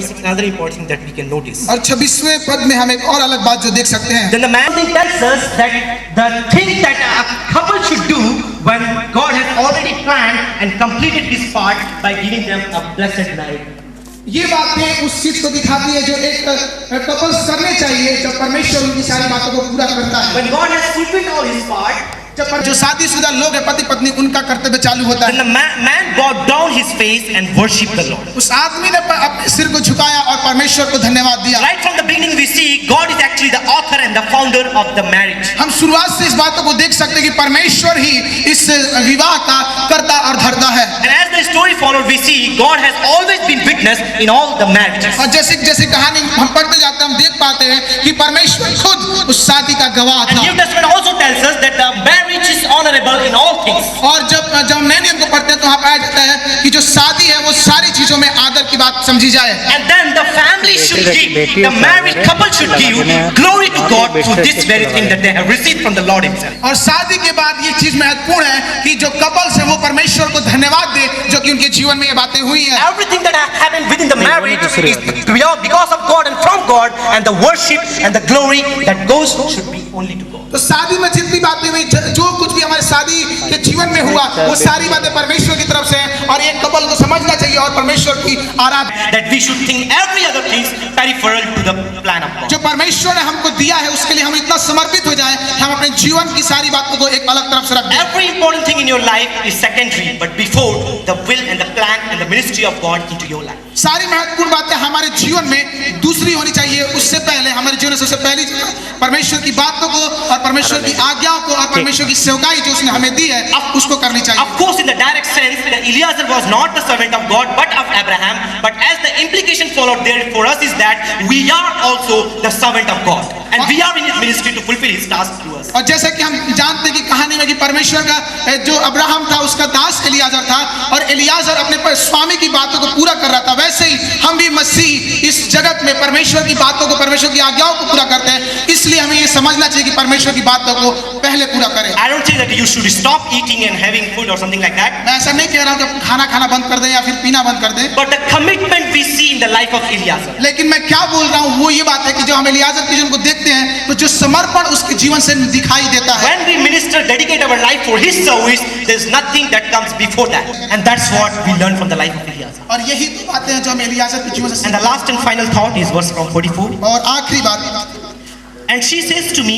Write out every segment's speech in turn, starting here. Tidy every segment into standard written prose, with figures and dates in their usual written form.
26, another important thing that we can notice. और 26वें पद में हम एक और अलग बात जो देख सकते हैं। Then the man tells us that the thing that a couple should do when God has already planned and completed his part by giving them a blessed marriage. ये बातें उस चीज को दिखाती है जो एक कपल्स करने चाहिए जब परमेश्वर उनकी सारी बातों को पूरा करता है। When God has fulfilled all his part, जो शादीशुदा लोग हैं पति पत्नी उनका कर्तव्य चालू होता है। then the man bowed down his face and worshipped the Lord. उस आदमी ने अपने सिर को झुकाया और परमेश्वर को धन्यवाद दिया। Right from the beginning we see God is actually the author and the founder of the marriage. हम शुरुआत से इस बातों को देख सकते हैं कि परमेश्वर ही इस विवाह का कर्ता और धर्ता है। And as the story followed, we see God has always been witness in all the marriages. और जैसे कहानी हम पढ़ते जाते हैं हम देख पाते हैं कि परमेश्वर खुद उस शादी का गवाह And था। New Testament also tells us that the marriage is honorable in all things. और जब हम नए नियम को पढ़ते हैं तो वहाँ पाया जाता है कि जो शादी है वो सारी चीजों में आदर की बात समझी जाए। And then the family should give, the married couple should give glory to God through this very thing that they have received from the Lord himself. और शादी के बाद ये चीज महत्वपूर्ण है कि जो कपल्स है वो परमेश्वर को धन्यवाद दे जो कि उनके जीवन में ये बातें हुई है। Everything that has happened within the marriage is because of God and from God, and the worship and the glory that goes should be only to God. तो शादी में जितनी बातें हुई जो कुछ भी हमारे शादी के जीवन में हुआ वो सारी बातें परमेश्वर की तरफ से हैं और एक कपल को समझना चाहिए और परमेश्वर की आराधना That we should think every other thing peripheral to the plan of God. जो परमेश्वर ने हमको दिया है उसके लिए हम इतना समर्पित हो जाएं कि हम अपने जीवन की सारी बातों को एक अलग तरफ से रख दें। Every important thing in your life is secondary, but before the will and the plan and the ministry of God into your life. सारी महत्वपूर्ण बातें हमारे जीवन में दूसरी होनी चाहिए, उससे पहले हमारे जीवन में सबसे पहली परमेश्वर की बातों को और परमेश्वर की आज्ञाओं को और परमेश्वर की सेवकाई जो उसने हमें दी है उसको करनी चाहिए। Of course, in the direct sense, that Eliezer was not the servant of God but of Abraham. But as the implication followed there for us is that we are also the servant of God, and we are in His ministry to fulfill His task through us. और जैसे कि हम जानते हैं कि कहानी में कि परमेश्वर का जो अब्राहम था उसका दास एलियाजर था और एलियाजर अपने स्वामी की बातों को पूरा कर रहा था, वैसे ही हम भी मसीह इस जगत में परमेश्वर की बातों को परमेश्वर की आज्ञाओं को पूरा करते हैं। इसलिए हमें ये समझना चाहिए कि परमेश्वर की बातों को पहले पूरा करें। I don't say that you should stop eating and having food or something like that. मैं ऐसा नहीं कह रहा हूँ कि खाना बंद कर दें या फिर पीना बंद कर दें, But the commitment we see in the life of Eliezer. लेकिन मैं क्या बोल रहा हूँ वो ये बात है कि जो हम एलियाजर के जीवन को देखते हैं तो जो समर्पण उसके जीवन से दिखाई देता है। When we minister, dedicate our life for His service, there's nothing that comes before that, and that's what we learn from the life of Eliezer. और यही तो बातें हैं जो हम एलियाजर के जीवन से And the last and final thought is verse from 44. और आखिरी बात, And she says to me,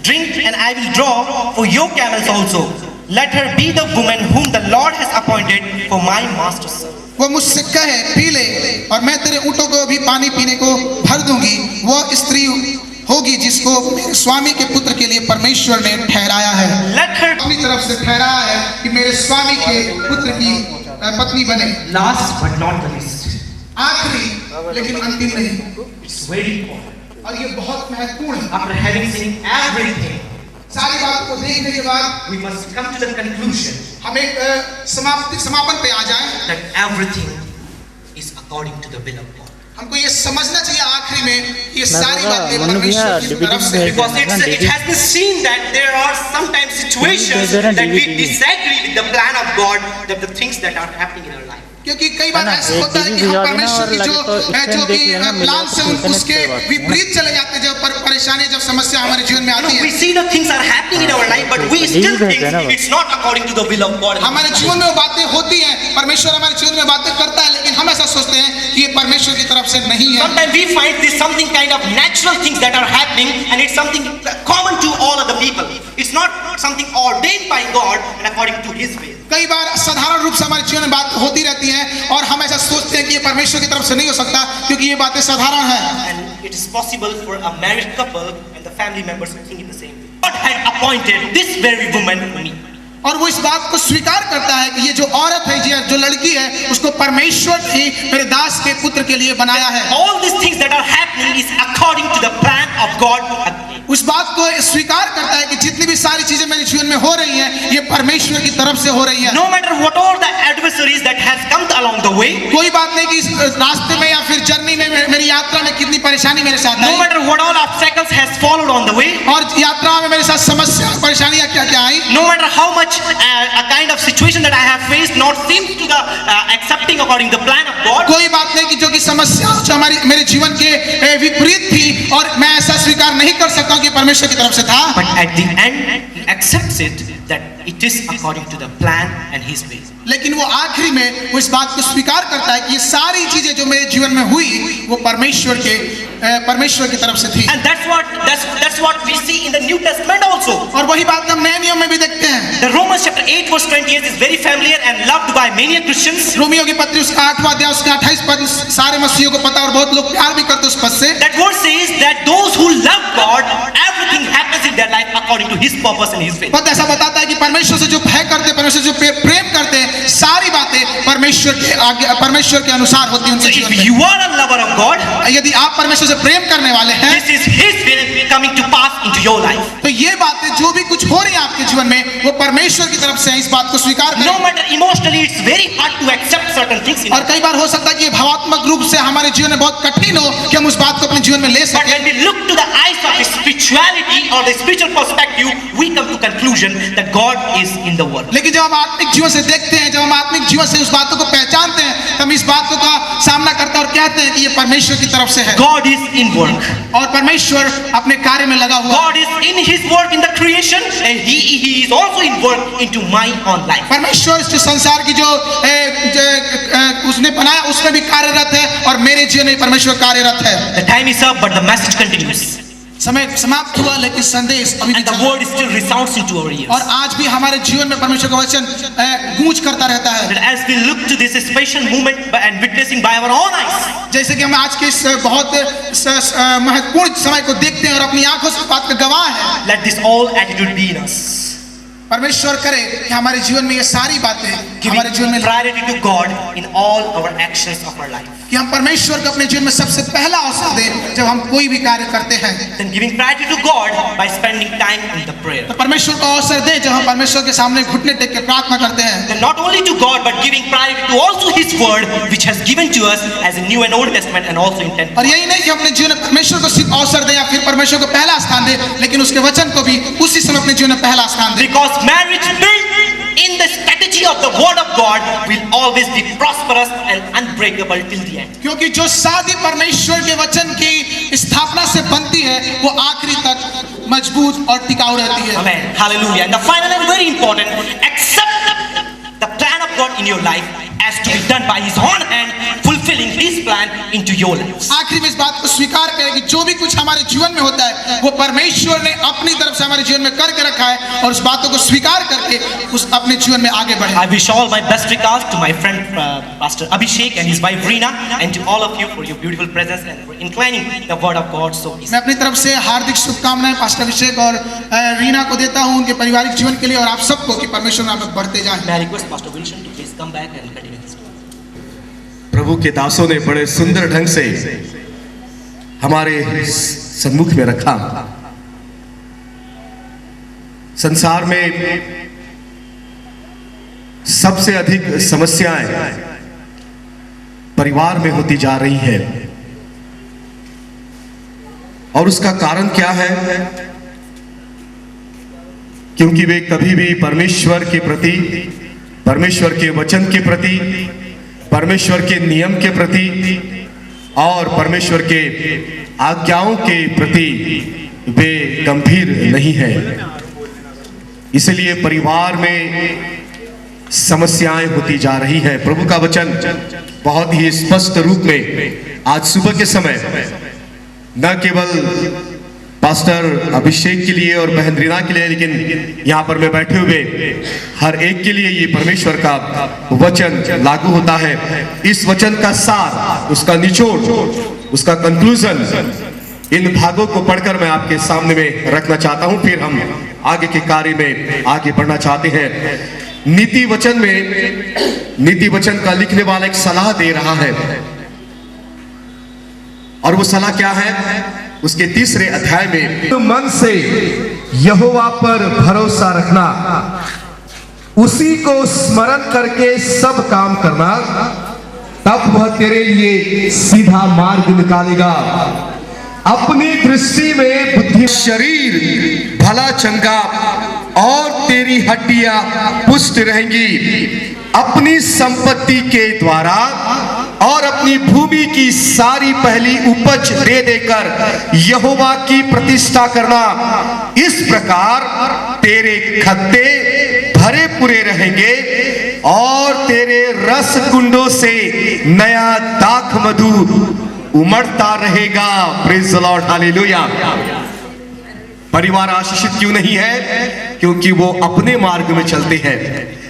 drink and I will draw for your camels also. Let her be the woman whom the Lord has appointed for my master's son. वो मुझसे कहे P ले और मैं तेरे ऊँटों को भी पानी पीने को भर दूंगी। वह स्त्री होगी जिसको मेरे स्वामी के पुत्र के लिए परमेश्वर ने ठहराया है। Let her अपनी तरफ से ठहराया है कि मेरे स्वामी के पुत्र की पत्नी बने। last but not the least. आखिरी लेकिन अंतिम नहीं, It's very important. और ये बहुत महत्वपूर्ण है। After having seen everything, सारी बात को देखने के बाद we must come to the conclusion हम एक समापन पे आ जाएं that everything is according to the will of God. हमको ये समझना चाहिए आखिरी में ये सारी बातें परमेश्वर की तरफ से, Because it has been seen that there are sometimes situations that we disagree with the plan of God, that the things that are happening in our life. क्योंकि कई बार ऐसा होता है कि हम परमेश्वर की जो कि प्लान से उसके विपरीत चले जाते हैं जब परेशानी जब समस्या हमारे जीवन में आती है। We see the things are happening in our life, but we still think it's not according to the will of God. हमारे जीवन में वो बातें होती हैं, परमेश्वर हमारे जीवन में बातें करता है, लेकिन हम ऐसा सोचते हैं कि ये परमेश्वर की तरफ से नहीं है। Sometimes we find this something kind of natural things that are happening, and it's something common to all of the people. It's not something ordained by God and according to His will. कई बार साधारण रूप से हमारे जीवन में बात होती रहती है और हम ऐसा सोचते हैं कि ये परमेश्वर की तरफ से नहीं हो सकता क्योंकि ये बातें साधारण हैं। And it is possible for a married couple and the family members to think in the same way. God had appointed this very woman for me. और वो इस बात को स्वीकार करता है कि ये जो औरत है जो लड़की है उसको परमेश्वर ने मेरे दास के पुत्र के लिए बनाया है। All these things that are happening is according to the plan of God. उस बात को स्वीकार करता है कि जितनी भी सारी चीजें मेरे जीवन में हो रही हैं ये परमेश्वर की तरफ से हो रही हैं। No matter what all the adversaries that has come along the way, कोई बात नहीं कि इस रास्ते में या फिर जर्नी परेशानी ने मेरी यात्रा में कितनी परेशानी मेरे साथ No I matter what all obstacles has followed on the way, और यात्रा में मेरे साथ समस्या और परेशानियां क्या क्या आई no matter how much a kind of situation that I have faced not seems to the accepting according to the plan of God, कोई बात नहीं कि जो कि समस्या जो हमारी मेरे जीवन के विपरीत थी और मैं ऐसा स्वीकार नहीं कर सकता हूं कि परमेश्वर की तरफ से था but at the end he accepts it that it is according to the plan and his way. लेकिन वो आखिरी में वो इस बात को स्वीकार करता है कि ये सारी चीजें जो मेरे जीवन में हुई वो परमेश्वर की तरफ से थी And that's what we see in the New Testament also. और वही बात हम नए नियम में भी देखते हैं The Romans chapter 8 verse 28 is very familiar and loved by many Christians. Romeo की पत्री उसका 8वां अध्याय उसका 28 पद सारे मसीहियों को पता और बहुत लोग प्यार भी करते उस पद से That verse says that those who love God, everything happens in their life according to his purpose and his will. पद ऐसा बताता है कि परमेश्वर से जो भय करते हैं परमेश्वर से जो प्रेम करते हैं सारी बातें परमेश्वर के अनुसार होती हैं So उनके if जीवन में you are a lover of God, यदि आप परमेश्वर से प्रेम करने वाले हैं this is his will coming to pass into your life. तो ये बातें जो भी कुछ हो रही है आपके जीवन में वो परमेश्वर की तरफ से है इस बात को स्वीकार No करें matter emotionally, it's very hard to accept certain things in और life. कई बार हो सकता है कि ये भावात्मक रूप से हमारे जीवन में बहुत कठिन हो कि हम उस बात को अपने जीवन में ले But सकें when we look to the eyes of the spirituality or the spiritual perspective, we come to conclusion that God is in the world. लेकिन जब हम आत्मिक जीवन से देखते हैं जब हम आत्मिक जीवन से उस बातों को पहचानते हैं तब हम इस बातों का सामना करते हैं और कहते हैं कि ये परमेश्वर की तरफ से है God is in work. और परमेश्वर अपने कार्य में लगा हुआ है God is in his work in the creation and he is also in work into my own life. परमेश्वर इस संसार की जो उसने बनाया उसमें भी कार्यरत है और मेरे जीवन में परमेश्वर कार्यरत है The time is up, but the message continues. समय समाप्त हुआ लेकिन संदेश अभी भी And the चल रहा word still resounds into our है। ears. और आज भी हमारे जीवन में परमेश्वर का वचन गूंज करता रहता है That as we look to this special moment and witnessing by our own eyes, जैसे कि हम आज के इस बहुत महत्वपूर्ण समय को देखते हैं और अपनी आंखों से बात का गवाह है let this all attitude be in us. परमेश्वर करे कि हमारे जीवन में ये सारी बातें Giving हमारे जीवन में priority to God in all our actions of our life. कि हम परमेश्वर को अपने जीवन में सबसे पहला अवसर दें जब हम कोई भी कार्य करते हैं Then giving priority to God by spending time in the prayer. तो परमेश्वर को अवसर दें जब हम परमेश्वर के सामने घुटने टेक के प्रार्थना करते हैं Then not only to God but giving priority to also His Word, which has given to us as a New and Old Testament and also in Ten. और यही नहीं कि अपने जीवन में परमेश्वर को सिर्फ अवसर दें या फिर परमेश्वर को पहला स्थान दें लेकिन उसके वचन को भी उसी समय अपने जीवन में पहला स्थान दें Because marriage built in the strategy of the Word of God will always be prosperous and unbreakable till the end. क्योंकि जो शादी परमेश्वर के वचन की स्थापना से बनती है वो आखिरी तक मजबूत और टिकाऊ रहती है Amen. Hallelujah. And the final and very important, accept the plan of God in your life as to be done by His own hand, fulfilling His plan into your lives. आखिरी में इस बात को स्वीकार करें कि जो भी कुछ हमारे जीवन में होता है वो परमेश्वर ने अपनी तरफ से हमारे जीवन में करके रखा है और उस बातों को स्वीकार करके उस अपने जीवन में आगे बढ़े I wish all my best regards to my friend Pastor Abhishek and his wife Reena, and to all of you for your beautiful presence and for inclining the word of God so easily. मैं अपनी तरफ से हार्दिक शुभकामनाएं pastor अभिषेक और रीना को देता हूं उनके पारिवारिक जीवन के लिए और आप सबको कि परमेश्वर में आप लोग बढ़ते जाएं May I request Pastor Wilson to please come back and continue this. प्रभु के दासों ने बड़े सुंदर ढंग से हमारे सम्मुख में रखा। संसार में सबसे अधिक समस्याएं परिवार में होती जा रही हैं और उसका कारण क्या है? क्योंकि वे कभी भी परमेश्वर के प्रति, परमेश्वर के वचन के प्रति, परमेश्वर के नियम के प्रति और परमेश्वर के आज्ञाओं के प्रति वे गंभीर नहीं हैं। इसलिए परिवार में समस्याएं होती जा रही हैं। प्रभु का वचन बहुत ही स्पष्ट रूप में आज सुबह के समय न केवल पास्टर अभिषेक के लिए और बहन रीना के लिए, लेकिन यहाँ पर मैं बैठे हुए हर एक के लिए ये परमेश्वर का वचन लागू होता है। इस वचन का सार, उसका निचोड़, उसका कंक्लूजन, इन भागों को पढ़कर मैं आपके सामने में रखना चाहता हूँ। फिर हम आगे के कार्य में आगे बढ़ना चाहते हैं। नीति वचन में, नीति वचन का लिखने वाला एक सलाह दे रहा है और वो सलाह क्या है? उसके 3रे अध्याय में, तो मन से यहोवा पर भरोसा रखना, उसी को स्मरण करके सब काम करना, तब वह तेरे लिए सीधा मार्ग निकालेगा। अपनी दृष्टि में बुद्धि शरीर भला चंगा और तेरी हड्डियां पुष्ट रहेंगी। अपनी संपत्ति के द्वारा और अपनी भूमि की सारी पहली उपज दे देकर यहोवा की प्रतिष्ठा करना। इस प्रकार तेरे खत्ते भरे पूरे रहेंगे और तेरे रस कुंडों से नया दाख मधु उमड़ता रहेगा। Praise the Lord, hallelujah. परिवार आशीषित क्यों नहीं है? क्योंकि वो अपने मार्ग में चलते हैं,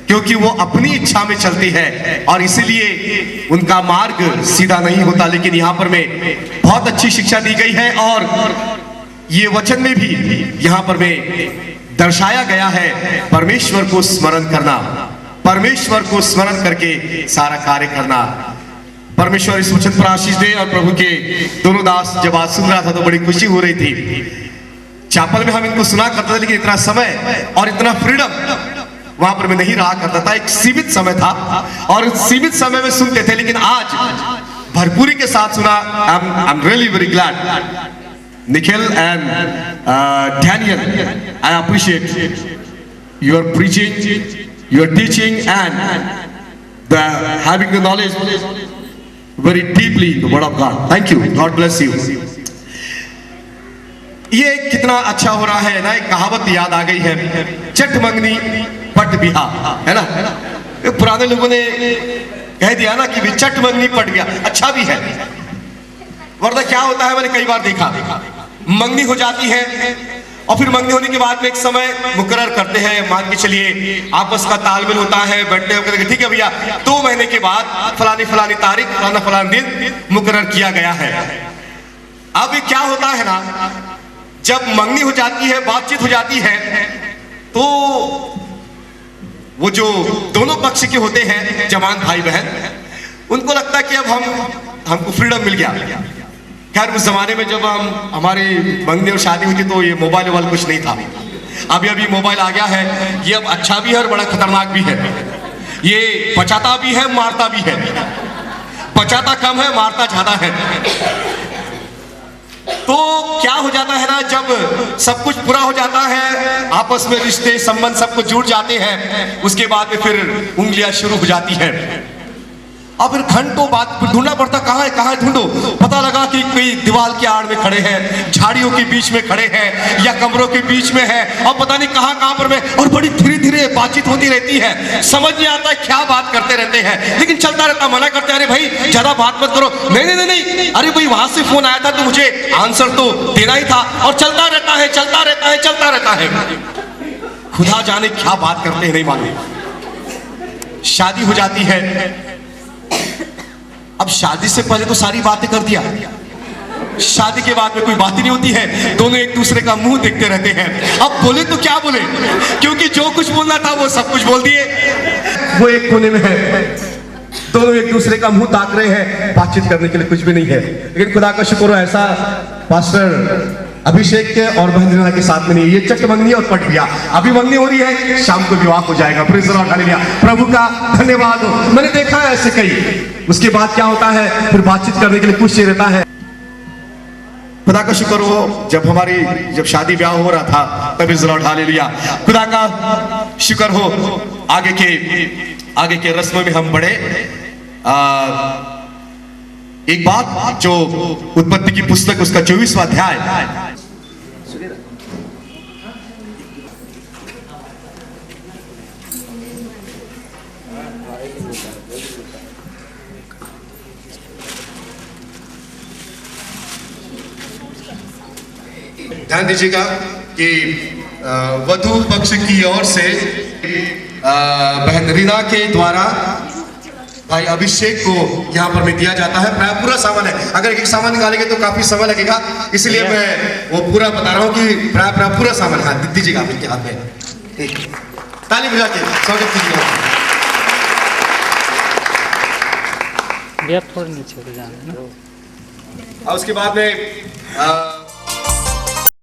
क्योंकि वो अपनी इच्छा में चलते हैं और इसीलिए उनका मार्ग सीधा नहीं होता। लेकिन यहां पर में बहुत अच्छी शिक्षा दी गई है और ये वचन में भी यहां पर में दर्शाया गया है परमेश्वर को स्मरण करना, परमेश्वर को स्मरण करके सारा कार्य करना। परमेश्वर इस वचन पर आशीष दे। और प्रभु के दोनों दास जब आज सुन रहा था तो बड़ी खुशी हो रही थी। चैपल में हम इनको सुना करते थे, लेकिन इतना समय और इतना फ्रीडम वहां पर मैं नहीं रहा करता था। एक सीमित समय था और सीमित समय में सुनते थे, लेकिन आज भरपूरी के साथ सुना। I am really very glad. Nikhil and Daniel, I appreciate your preaching, your teaching and having the knowledge very deeply in the word of God. Thank you. God bless you. ये कितना अच्छा हो रहा है ना। एक कहावत याद आ गई है, चट मंगनी पट बिहा, है ना। पुराने लोगों ने कह दिया ना कि भी चट मंगनी पट बिहा। अच्छा भी है, वरना क्या होता है, मैंने कई बार देखा, मंगनी हो जाती है और फिर मंगनी होने के बाद में एक समय मुकर्रर करते हैं, मान के चलिए आपस का तालमेल होता है, बैठते होकर ठीक है भैया 2 महीने के बाद फलानी फलानी तारीख फलाना फलाना दिन मुकर्रर किया गया है। अब क्या होता है ना, जब मंगनी हो जाती है, बातचीत हो जाती है, तो वो जो दोनों पक्ष के होते हैं जवान भाई बहन, उनको लगता है कि अब हमको फ्रीडम मिल गया। खैर उस जमाने में जब हमारी मंगनी और शादी हुई थी तो ये मोबाइल वोबाइल कुछ नहीं था। अभी मोबाइल आ गया है, ये अब अच्छा भी है और बड़ा खतरनाक भी है। ये बचाता भी है, मारता भी है। बचाता कम है, मारता ज्यादा है। तो क्या हो जाता है ना, जब सब कुछ पूरा हो जाता है, आपस में रिश्ते संबंध सब कुछ जुड़ जाते हैं, उसके बाद में फिर उंगलियां शुरू हो जाती है। अब फिर घंटों बाद ढूंढना पड़ता, कहाँ है ढूंढो। पता लगा कि कोई दीवार के आड़ में खड़े हैं, झाड़ियों के बीच में खड़े हैं या कमरों के बीच में है, और पता नहीं कहाँ पर में, और बड़ी धीरे धीरे बातचीत होती रहती है। समझ नहीं आता क्या बात करते रहते हैं, लेकिन चलता रहता। मना करते, अरे भाई ज्यादा बात मत करो। नहीं, अरे भाई वहां से फोन आया था तो मुझे आंसर तो देना ही था। और चलता रहता है। खुदा जाने क्या बात करते हैं, नहीं मालूम। शादी हो जाती है। अब शादी से पहले तो सारी बातें कर दिया, शादी के बाद में कोई बात ही नहीं होती है। दोनों एक दूसरे का मुंह देखते रहते हैं। अब बोले तो क्या बोले, क्योंकि जो कुछ बोलना था वो सब कुछ बोल दिए। वो एक कोने में है, दोनों एक दूसरे का मुंह ताक रहे हैं, बातचीत करने के लिए कुछ भी नहीं है। लेकिन खुदा का शुक्र हो, ऐसा पास्टर अभिषेक के और बहन के साथ में नहीं। ये चट मंगनी और पट बिया, अभी मंगनी हो रही है, शाम को विवाह हो जाएगा। Praise the Lord, hallelujah. प्रभु का धन्यवाद हो। मैंने देखा है ऐसे कई। उसके बाद क्या होता है, फिर बातचीत करने के लिए कुछ नहीं रहता है। खुदा का शुक्र हो, जब शादी ब्याह हो रहा था तब प्रेज़ द लॉर्ड, हालेलुया। खुदा का शुक्र हो, आगे के रस्मों में हम बढ़े। एक बात जो उत्पत्ति की पुस्तक उसका 24वां अध्याय, ध्यान दीजिएगा कि वधू पक्ष की ओर से बहन रीना के द्वारा भाई अभिषेक को यहाँ पर में दिया जाता है। प्राय पूरा सामान है, अगर एक सामान निकालेंगे तो काफी समय लगेगा, इसलिए मैं वो पूरा बता रहा हूँ कि प्राय पूरा सामान है। दीजिएगा आप इनके हाथ में, ठीक, ताली बजा के स्वागत कीजिएगा। थोड़ा नीचे हो जाना, और उसके बाद में